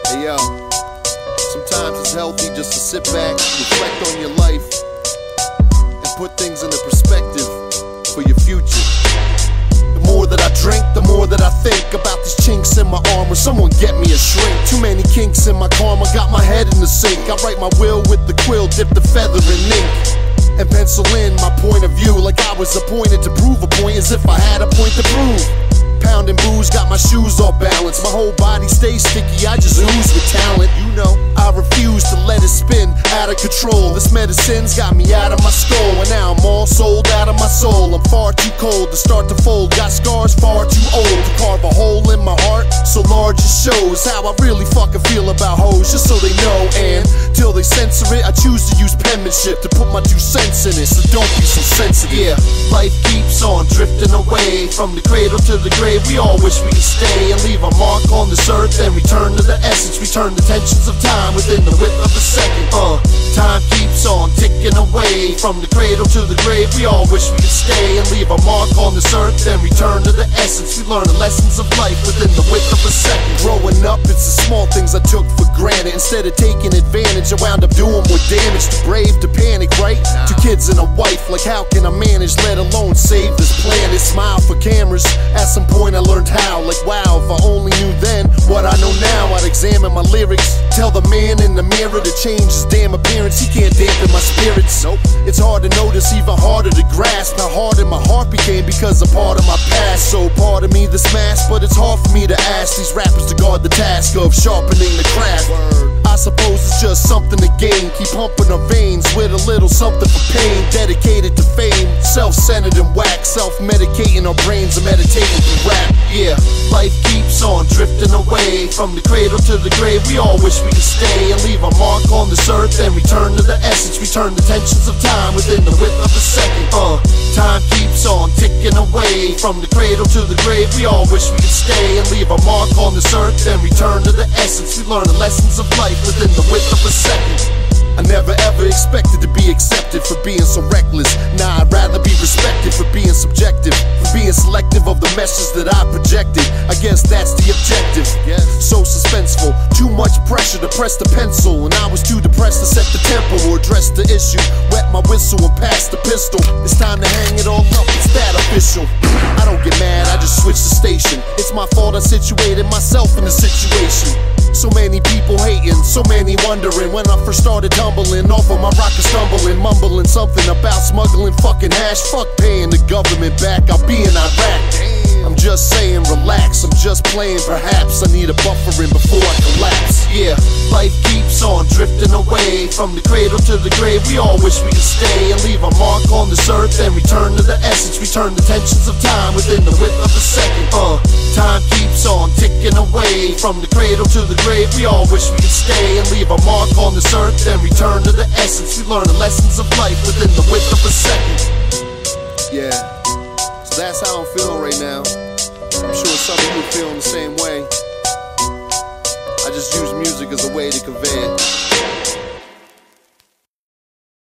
Hey yo, sometimes it's healthy just to sit back, reflect on your life, and put things into perspective for your future. The more that I drink, the more that I think about these chinks in my armor. Someone get me a shrink. Too many kinks in my karma, got my head in the sink. I write my will with the quill, dip the feather in ink, and pencil in my point of view like I was appointed to prove a point, as if I had a point to prove. Poundin' booze, got my shoes off balance. My whole body stays sticky, I just ooze with talent. You know, I refuse to let it spin out of control. This medicine's got me out of my skull, and now I'm all sold out of my soul. I'm far too cold to start to fold, got scars far too old to carve a hole in my heart so large it shows how I really fucking feel about hoes, just so they know. And till they censor it, I choose to use penmanship to put my 2 cents in it, so don't be so sensitive. Yeah, life keeps on drifting away from the cradle to the grave. We all wish we could stay and leave a mark on this earth and return to the essence, return the tensions of time within the width of a second. Time keeps on ticking away from the cradle to the grave. We all wish we could stay and leave a mark on this earth and return to the essence. We learn the lessons of life within the width of a second. Growing up, it's the small things I took for granted. Instead of taking advantage, I wound up doing more damage. Too brave to panic, right? 2 kids and a wife, like how can I manage, let alone save this planet? Smile for cameras, at some point I learned how. Like wow, if I only knew then what I know now, I'd examine my lyrics, tell the man in the mirror to change his damn appearance. He can't dampen my spirits. Nope. It's hard to notice, even harder to grasp how hard my heart became because a part of my past. So pardon me this mask, but it's hard for me to ask these rappers to guard the task of sharpening the craft. I suppose it's just something to gain, keep pumping our veins with a little something for pain. Dedicated to fame, self-centered and whack, self-medicating our brains and meditating through rap. Yeah, life keeps on drifting away from the cradle to the grave. We all wish we could stay and leave a mark on this earth and return to the essence, return the tensions of time within the width of a second. Time keeps on ticking away from the cradle to the grave. We all wish we could stay and leave a mark on this earth and return to the essence. We learn the lessons of life within the width of a second. I never ever expected to be accepted for being so reckless. Nah, I'd rather be respected for being subjective, for being selective of the message that I projected. I guess that's the objective. So suspenseful, too much pressure to press the pencil, and I was too depressed to set the tempo or address the issue. Wet my whistle and pass the pistol. It's time to hang it all up, it's that official. I don't get mad, I just switch the station. It's my fault I situated myself in the situation. So many people hating, so many wondering. When I first started tumbling off of my rocker, stumbling, mumbling something about smuggling fucking hash. Fuck paying the government back, I'll be in Iraq. I'm just saying relax, I'm just playing perhaps. I need a buffering before I collapse. Yeah, life keeps on drifting away from the cradle to the grave. We all wish we could stay and leave a mark on this earth and return to the essence, return the tensions of time within the width of a second. Time keeps on ticking away from the cradle to the grave. We all wish we could stay and leave a mark on this earth and return to the essence. We learn the lessons of life within the width of a second. Yeah, so that's how I'm feeling right now. I'm sure some of you are feeling the same way. I just use music as a way to convey it.